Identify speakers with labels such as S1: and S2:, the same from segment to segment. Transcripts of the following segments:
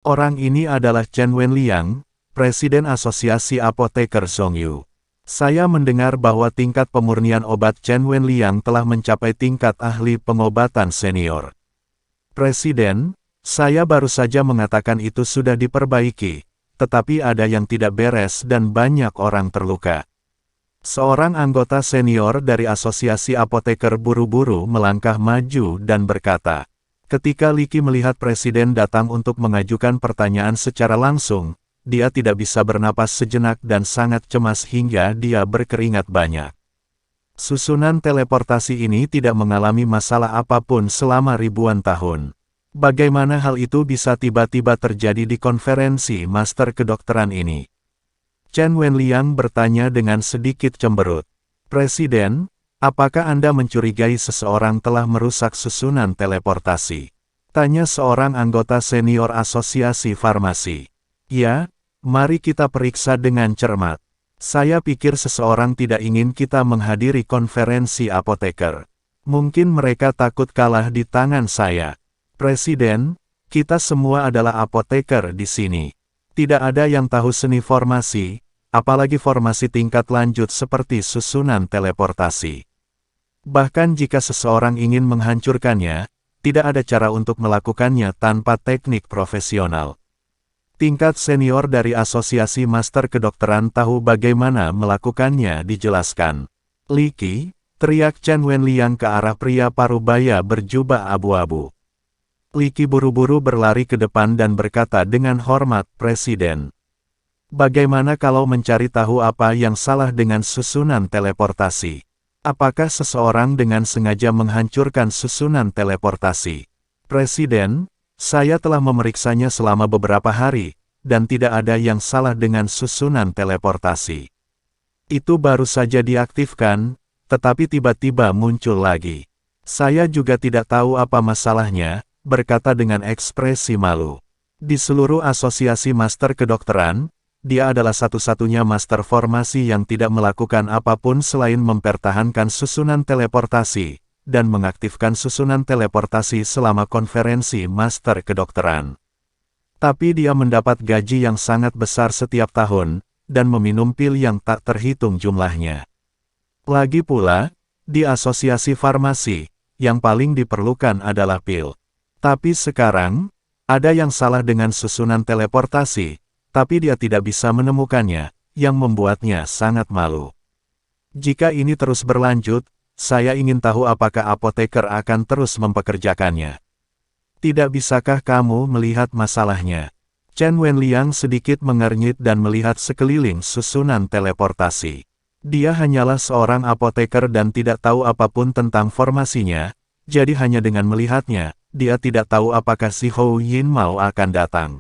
S1: Orang ini adalah Chen Wenliang, Presiden Asosiasi Apoteker Zhongyu. Saya mendengar bahwa tingkat pemurnian obat Chen Wenliang telah mencapai tingkat ahli pengobatan senior. Presiden, saya baru saja mengatakan itu sudah diperbaiki, tetapi ada yang tidak beres dan banyak orang terluka. Seorang anggota senior dari Asosiasi Apoteker buru-buru melangkah maju dan berkata, ketika Li Qi melihat Presiden datang untuk mengajukan pertanyaan secara langsung, dia tidak bisa bernapas sejenak dan sangat cemas hingga dia berkeringat banyak. Susunan teleportasi ini tidak mengalami masalah apapun selama ribuan tahun. Bagaimana hal itu bisa tiba-tiba terjadi di konferensi master kedokteran ini? Chen Wenliang bertanya dengan sedikit cemberut. Presiden, apakah Anda mencurigai seseorang telah merusak susunan teleportasi? Tanya seorang anggota senior asosiasi farmasi. Ya, mari kita periksa dengan cermat. Saya pikir seseorang tidak ingin kita menghadiri konferensi apoteker. Mungkin mereka takut kalah di tangan saya. Presiden, kita semua adalah apoteker di sini. Tidak ada yang tahu seni formasi, apalagi formasi tingkat lanjut seperti susunan teleportasi. Bahkan jika seseorang ingin menghancurkannya, tidak ada cara untuk melakukannya tanpa teknik profesional. Tingkat senior dari Asosiasi Master Kedokteran tahu bagaimana melakukannya, dijelaskan. Li Qi, teriak Chen Wenliang ke arah pria parubaya berjubah abu-abu. Li Qi buru-buru berlari ke depan dan berkata dengan hormat, Presiden. Bagaimana kalau mencari tahu apa yang salah dengan susunan teleportasi? Apakah seseorang dengan sengaja menghancurkan susunan teleportasi? Presiden, saya telah memeriksanya selama beberapa hari, dan tidak ada yang salah dengan susunan teleportasi. Itu baru saja diaktifkan, tetapi tiba-tiba muncul lagi. Saya juga tidak tahu apa masalahnya, berkata dengan ekspresi malu. Di seluruh asosiasi master kedokteran, dia adalah satu-satunya master formasi yang tidak melakukan apapun selain mempertahankan susunan teleportasi, dan mengaktifkan susunan teleportasi selama konferensi master kedokteran. Tapi dia mendapat gaji yang sangat besar setiap tahun, dan meminum pil yang tak terhitung jumlahnya. Lagi pula, di asosiasi farmasi, yang paling diperlukan adalah pil. Tapi sekarang, ada yang salah dengan susunan teleportasi, tapi dia tidak bisa menemukannya, yang membuatnya sangat malu. Jika ini terus berlanjut, saya ingin tahu apakah apoteker akan terus mempekerjakannya. Tidak bisakah kamu melihat masalahnya? Chen Wenliang sedikit mengernyit dan melihat sekeliling susunan teleportasi. Dia hanyalah seorang apoteker dan tidak tahu apapun tentang formasinya, jadi hanya dengan melihatnya, dia tidak tahu apakah si Hou Yin Mao akan datang.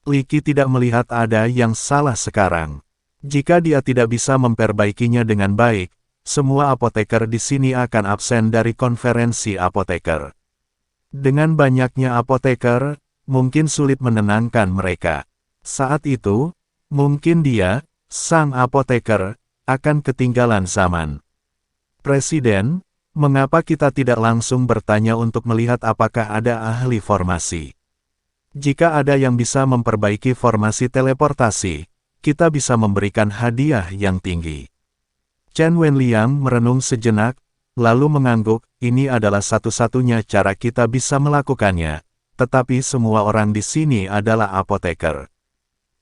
S1: Li Qi tidak melihat ada yang salah sekarang. Jika dia tidak bisa memperbaikinya dengan baik, semua apoteker di sini akan absen dari konferensi apoteker. Dengan banyaknya apoteker, mungkin sulit menenangkan mereka. Saat itu, mungkin dia, sang apoteker, akan ketinggalan zaman. Presiden, mengapa kita tidak langsung bertanya untuk melihat apakah ada ahli formasi? Jika ada yang bisa memperbaiki formasi teleportasi, kita bisa memberikan hadiah yang tinggi. Chen Wenliang merenung sejenak, lalu mengangguk, ini adalah satu-satunya cara kita bisa melakukannya, tetapi semua orang di sini adalah apoteker.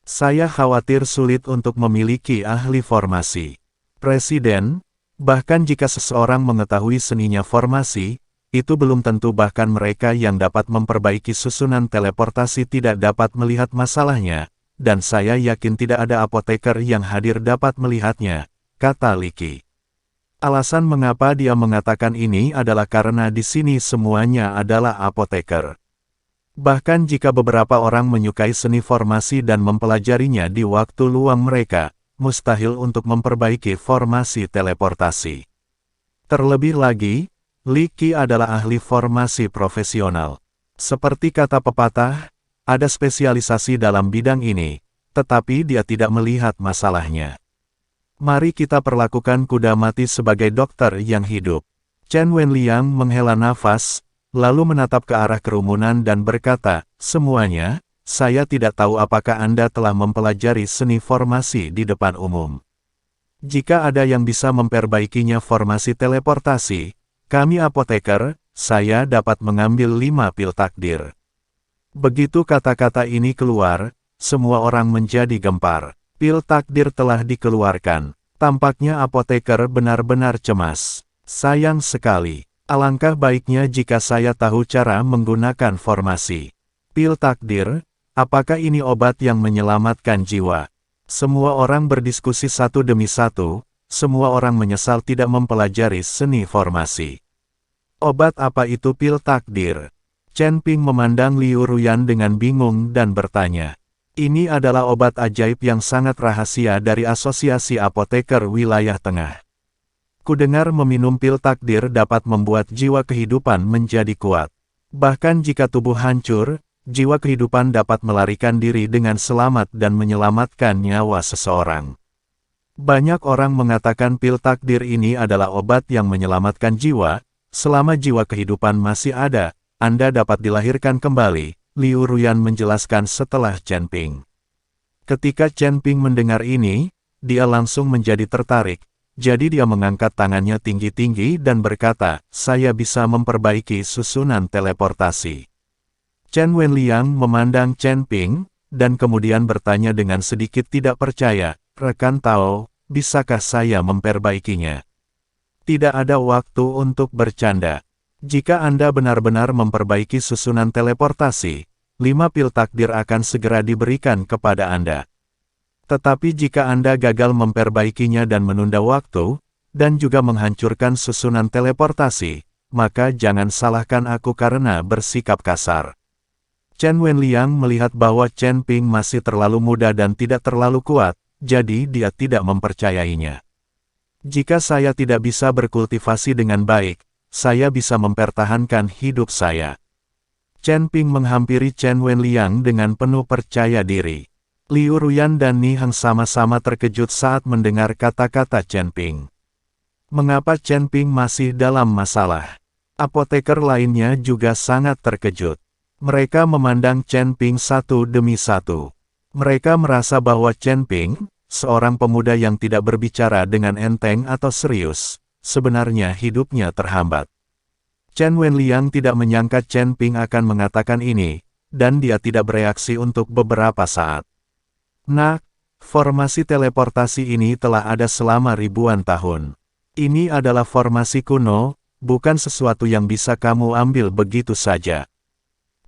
S1: Saya khawatir sulit untuk memiliki ahli formasi. Presiden, bahkan jika seseorang mengetahui seninya formasi, itu belum tentu bahkan mereka yang dapat memperbaiki susunan teleportasi tidak dapat melihat masalahnya, dan saya yakin tidak ada apoteker yang hadir dapat melihatnya, kata Li Qi. Alasan mengapa dia mengatakan ini adalah karena di sini semuanya adalah apoteker. Bahkan jika beberapa orang menyukai seni formasi dan mempelajarinya di waktu luang mereka, mustahil untuk memperbaiki formasi teleportasi. Terlebih lagi, Li Qi adalah ahli formasi profesional. Seperti kata pepatah, ada spesialisasi dalam bidang ini, tetapi dia tidak melihat masalahnya. Mari kita perlakukan kuda mati sebagai dokter yang hidup. Chen Wenliang menghela nafas, lalu menatap ke arah kerumunan dan berkata, semuanya, saya tidak tahu apakah Anda telah mempelajari seni formasi di depan umum. Jika ada yang bisa memperbaikinya formasi teleportasi, kami apoteker, saya dapat mengambil 5 pil takdir. Begitu kata-kata ini keluar, semua orang menjadi gempar. Pil takdir telah dikeluarkan. Tampaknya apoteker benar-benar cemas. Sayang sekali. Alangkah baiknya jika saya tahu cara menggunakan formasi. Pil takdir, apakah ini obat yang menyelamatkan jiwa? Semua orang berdiskusi satu demi satu, semua orang menyesal tidak mempelajari seni formasi. Obat apa itu pil takdir? Chen Ping memandang Liu Ruyan dengan bingung dan bertanya. Ini adalah obat ajaib yang sangat rahasia dari Asosiasi Apoteker Wilayah Tengah. Kudengar meminum pil takdir dapat membuat jiwa kehidupan menjadi kuat. Bahkan jika tubuh hancur, jiwa kehidupan dapat melarikan diri dengan selamat dan menyelamatkan nyawa seseorang. Banyak orang mengatakan pil takdir ini adalah obat yang menyelamatkan jiwa. Selama jiwa kehidupan masih ada, Anda dapat dilahirkan kembali. Liu Ruyan menjelaskan setelah Chen Ping. Ketika Chen Ping mendengar ini, dia langsung menjadi tertarik, jadi dia mengangkat tangannya tinggi-tinggi dan berkata, saya bisa memperbaiki susunan teleportasi. Chen Wenliang memandang Chen Ping, dan kemudian bertanya dengan sedikit tidak percaya, rekan Tao, bisakah saya memperbaikinya? Tidak ada waktu untuk bercanda. Jika Anda benar-benar memperbaiki susunan teleportasi, 5 pil takdir akan segera diberikan kepada Anda. Tetapi jika Anda gagal memperbaikinya dan menunda waktu, dan juga menghancurkan susunan teleportasi, maka jangan salahkan aku karena bersikap kasar. Chen Wenliang melihat bahwa Chen Ping masih terlalu muda dan tidak terlalu kuat, jadi dia tidak mempercayainya. Jika saya tidak bisa berkultivasi dengan baik, saya bisa mempertahankan hidup saya. Chen Ping menghampiri Chen Wenliang dengan penuh percaya diri. Liu Ruyan dan Ni Heng sama-sama terkejut saat mendengar kata-kata Chen Ping. Mengapa Chen Ping masih dalam masalah? Apoteker lainnya juga sangat terkejut. Mereka memandang Chen Ping satu demi satu. Mereka merasa bahwa Chen Ping, seorang pemuda yang tidak berbicara dengan enteng atau serius, sebenarnya hidupnya terhambat. Chen Wenliang tidak menyangka Chen Ping akan mengatakan ini, dan dia tidak bereaksi untuk beberapa saat. Nah, formasi teleportasi ini telah ada selama ribuan tahun. Ini adalah formasi kuno, bukan sesuatu yang bisa kamu ambil begitu saja.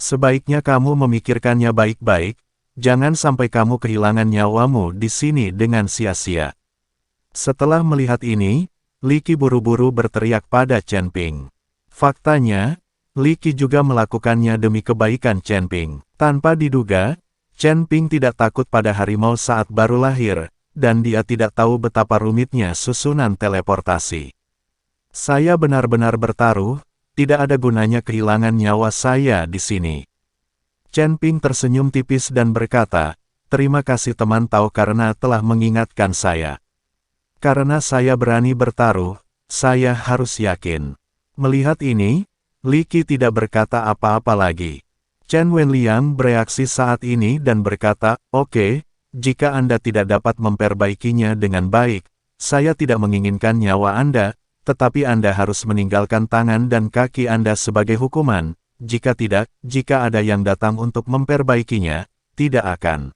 S1: Sebaiknya kamu memikirkannya baik-baik, jangan sampai kamu kehilangan nyawamu di sini dengan sia-sia. Setelah melihat ini, Li Qi buru-buru berteriak pada Chen Ping. Faktanya, Li Qi juga melakukannya demi kebaikan Chen Ping. Tanpa diduga, Chen Ping tidak takut pada harimau saat baru lahir, dan dia tidak tahu betapa rumitnya susunan teleportasi. Saya benar-benar bertaruh, tidak ada gunanya kehilangan nyawa saya di sini. Chen Ping tersenyum tipis dan berkata, terima kasih teman Tao karena telah mengingatkan saya. Karena saya berani bertaruh, saya harus yakin. Melihat ini, Li Qi tidak berkata apa-apa lagi. Chen Wenliang bereaksi saat ini dan berkata, oke, jika Anda tidak dapat memperbaikinya dengan baik, saya tidak menginginkan nyawa Anda, tetapi Anda harus meninggalkan tangan dan kaki Anda sebagai hukuman. Jika tidak, jika ada yang datang untuk memperbaikinya, tidak akan.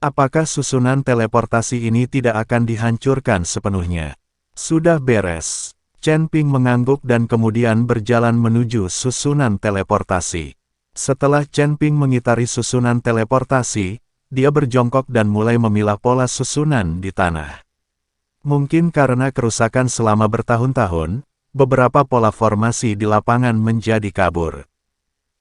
S1: Apakah susunan teleportasi ini tidak akan dihancurkan sepenuhnya? Sudah beres. Chen Ping mengangguk dan kemudian berjalan menuju susunan teleportasi. Setelah Chen Ping mengitari susunan teleportasi, dia berjongkok dan mulai memilah pola susunan di tanah. Mungkin karena kerusakan selama bertahun-tahun, beberapa pola formasi di lapangan menjadi kabur.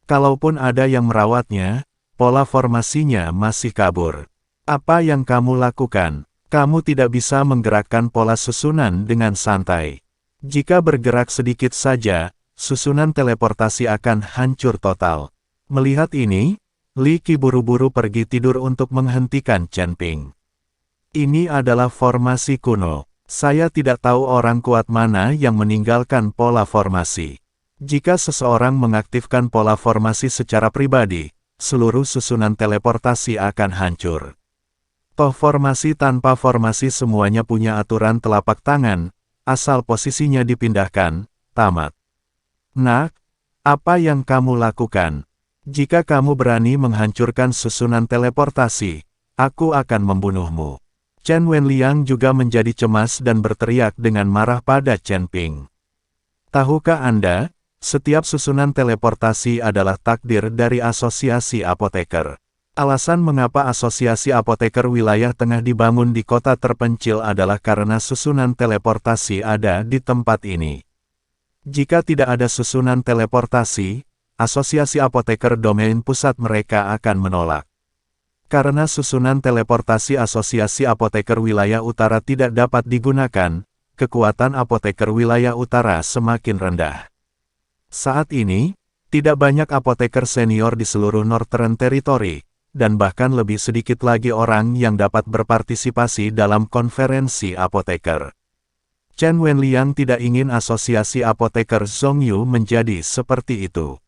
S1: Kalaupun ada yang merawatnya, pola formasinya masih kabur. Apa yang kamu lakukan? Kamu tidak bisa menggerakkan pola susunan dengan santai. Jika bergerak sedikit saja, susunan teleportasi akan hancur total. Melihat ini, Li Qi buru-buru pergi tidur untuk menghentikan Chen Ping. Ini adalah formasi kuno. Saya tidak tahu orang kuat mana yang meninggalkan pola formasi. Jika seseorang mengaktifkan pola formasi secara pribadi, seluruh susunan teleportasi akan hancur. Toh formasi tanpa formasi semuanya punya aturan telapak tangan, asal posisinya dipindahkan, tamat. Nak, apa yang kamu lakukan? Jika kamu berani menghancurkan susunan teleportasi, aku akan membunuhmu. Chen Wenliang juga menjadi cemas dan berteriak dengan marah pada Chen Ping. Tahukah Anda, setiap susunan teleportasi adalah takdir dari asosiasi apoteker. Alasan mengapa asosiasi apoteker wilayah tengah dibangun di kota terpencil adalah karena susunan teleportasi ada di tempat ini. Jika tidak ada susunan teleportasi, asosiasi apoteker domain pusat mereka akan menolak. Karena susunan teleportasi asosiasi apoteker wilayah utara tidak dapat digunakan, kekuatan apoteker wilayah utara semakin rendah. Saat ini, tidak banyak apoteker senior di seluruh Northern Territory, dan bahkan lebih sedikit lagi orang yang dapat berpartisipasi dalam konferensi apoteker. Chen Wenliang tidak ingin asosiasi apoteker Zhongyu menjadi seperti itu.